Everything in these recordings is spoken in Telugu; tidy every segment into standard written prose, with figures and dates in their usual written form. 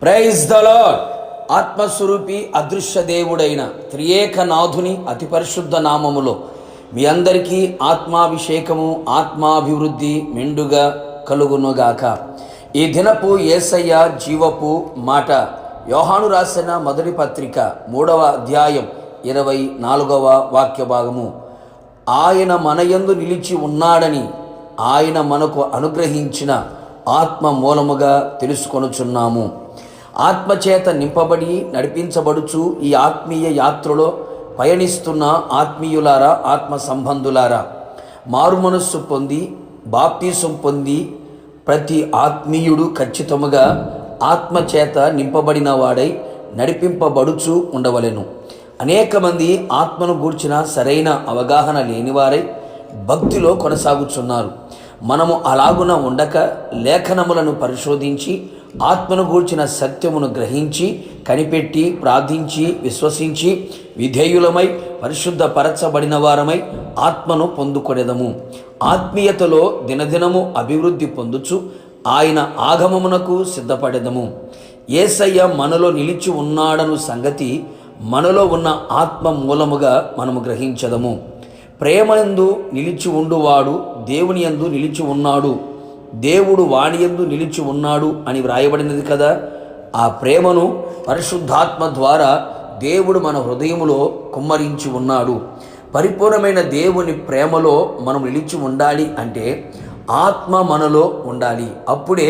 Praise the lord. ఆత్మస్వరూపి అదృశ్య దేవుడైన త్రియేక నాథుని అతి పరిశుద్ధ నామములో మీ అందరికీ ఆత్మాభిషేకము ఆత్మాభివృద్ధి మెండుగా కలుగునుగాక. ఈ దినపు యేసయ్య జీవపు మాట యోహాను రాసిన మొదటి పత్రిక 3వ అధ్యాయం 24వ వాక్య భాగము. ఆయన మనయందు నిలిచి ఉన్నాడని ఆయన మనకు అనుగ్రహించిన ఆత్మ మూలముగా తెలుసుకొనుచున్నాము. ఆత్మచేత నింపబడి నడిపించబడుచు ఈ ఆత్మీయ యాత్రలో పయనిస్తున్న ఆత్మీయులారా, ఆత్మ సంబంధులారా, మారుమనస్సు పొంది బాప్తీసం పొంది ప్రతి ఆత్మీయుడు ఖచ్చితముగా ఆత్మచేత నింపబడిన వాడై నడిపింపబడుచు ఉండవలెను. అనేక మంది ఆత్మను గూర్చిన సరైన అవగాహన లేనివారై భక్తిలో కొనసాగుచున్నారు. మనము అలాగున ఉండక లేఖనములను పరిశోధించి ఆత్మను గూర్చిన సత్యమును గ్రహించి కనిపెట్టి ప్రార్థించి విశ్వసించి విధేయులమై పరిశుద్ధపరచబడిన వారమై ఆత్మను పొందుకొనెదము. ఆత్మీయతలో దినదినము అభివృద్ధి పొందుచు ఆయన ఆగమమునకు సిద్ధపడెదము. యేసయ్య మనలో నిలిచి ఉన్నాడను సంగతి మనలో ఉన్న ఆత్మ మూలముగా మనము గ్రహించదము. ప్రేమయందు నిలిచి ఉండువాడు దేవుని యందు నిలిచి ఉన్నాడు, దేవుడు వాని యందు నిలిచి ఉన్నాడు అని వ్రాయబడినది కదా. ఆ ప్రేమను పరిశుద్ధాత్మ ద్వారా దేవుడు మన హృదయములో కుమ్మరించి ఉన్నాడు. పరిపూర్ణమైన దేవుని ప్రేమలో మనం నిలిచి ఉండాలి అంటే ఆత్మ మనలో ఉండాలి. అప్పుడే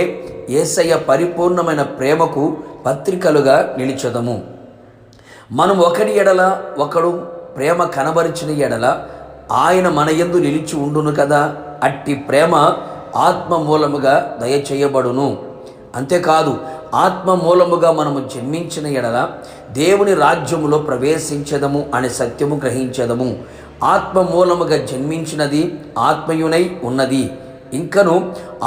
యేసయ్య పరిపూర్ణమైన ప్రేమకు పత్రికలుగా నిలిచెదము. మనం ఒకరి ఎడల ఒకడు ప్రేమ కనబరిచిన ఎడల ఆయన మన యందు నిలిచి ఉండును కదా. అట్టి ప్రేమ ఆత్మ మూలముగా దయచేయబడును. అంతేకాదు, ఆత్మ మూలముగా మనము జన్మించిన ఎడల దేవుని రాజ్యములో ప్రవేశించదము అనే సత్యము గ్రహించదము. ఆత్మ మూలముగా జన్మించినది ఆత్మయునై ఉన్నది. ఇంకను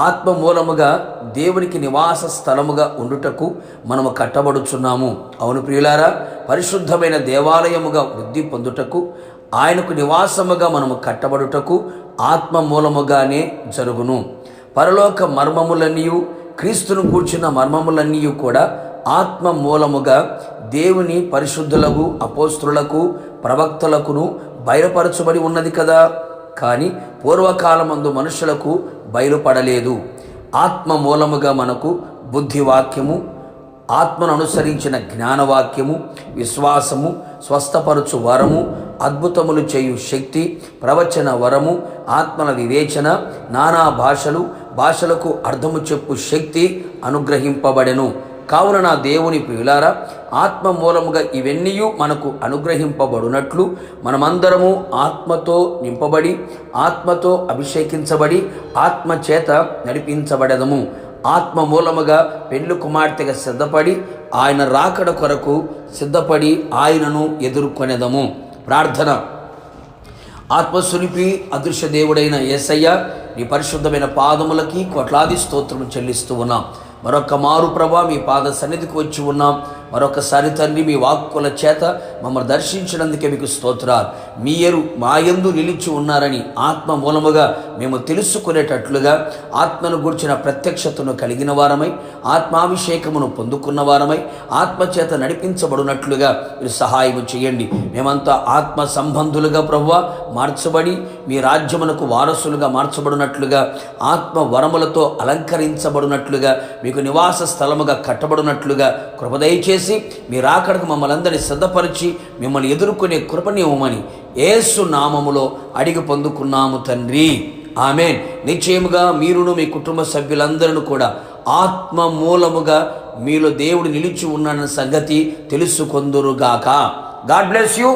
ఆత్మ మూలముగా దేవునికి నివాస స్థలముగా ఉండుటకు మనము కట్టబడుచున్నాము. అవును ప్రియులారా, పరిశుద్ధమైన దేవాలయముగా వృద్ధి పొందుటకు ఆయనకు నివాసముగా మనము కట్టబడుటకు ఆత్మ మూలముగానే జరుగును. పరలోక మర్మములన్నీ, క్రీస్తును కూర్చున్న మర్మములన్నీ కూడా ఆత్మ మూలముగా దేవుని పరిశుద్ధులకు అపోస్తులకు ప్రవక్తలకును బయలుపరచబడి ఉన్నది కదా. కానీ పూర్వకాలమందు మనుషులకు బయలుపడలేదు. ఆత్మ మూలముగా మనకు బుద్ధివాక్యము, ఆత్మను అనుసరించిన జ్ఞానవాక్యము, విశ్వాసము, స్వస్థపరచు వరము, అద్భుతములు చేయు శక్తి, ప్రవచన వరము, ఆత్మల వివేచన, నానా భాషలకు అర్థము చెప్పు శక్తి అనుగ్రహింపబడెను. కావున నా దేవుని ప్రియులారా, ఆత్మ మూలముగా ఇవన్నీ మనకు అనుగ్రహింపబడినట్లు మనమందరము ఆత్మతో నింపబడి ఆత్మతో అభిషేకించబడి ఆత్మ చేత నడిపించబడదము. ఆత్మ మూలముగా పెండ్లి కుమార్తెగా సిద్ధపడి ఆయన రాకడ కొరకు సిద్ధపడి ఆయనను ఎదుర్కొనేదము. ప్రార్థన. ఆత్మస్వరూపి అదృశ్య దేవుడైన యేసయ్య, నీ పరిశుద్ధమైన పాదములకి కోట్లాది స్తోత్రము చెల్లిస్తూ ఉన్నాం. మరొక మారు ప్రభా మీ పాద సన్నిధికి వచ్చి ఉన్నాం. మరొకసారి తండ్రి, మీ వాక్కుల చేత మమ్మల్ని దర్శించినందుకే మీకు స్తోత్రాలు. మీరు మాయందు నిలిచి ఉన్నారని ఆత్మ మూలముగా మేము తెలుసుకునేటట్లుగా ఆత్మను గూర్చిన ప్రత్యక్షతను కలిగిన వారమై ఆత్మాభిషేకమును పొందుకున్న వారమై ఆత్మచేత నడిపించబడినట్లుగా మీరు సహాయము చేయండి. మేమంతా ఆత్మ సంబంధులుగా ప్రభువా మార్చబడి మీ రాజ్యమునకు వారసులుగా మార్చబడినట్లుగా ఆత్మ వరములతో అలంకరించబడినట్లుగా మీకు నివాస స్థలముగా కట్టబడినట్లుగా కృప దయచేసి మీరు ఆకడకు మమ్మల్ని అందరినీ సిద్ధపరిచి మిమ్మల్ని ఎదుర్కొనే కృపనివ్వమని యేసు నామములో అడిగి పొందుకున్నాము తండ్రి. ఆమేన్. నిశ్చయముగా మీరును మీ కుటుంబ సభ్యులందరూ కూడా ఆత్మ మూలముగా మీలో దేవుడు నిలిచి ఉన్నాడన్న సంగతి తెలుసుకొందురుగాక. God bless you.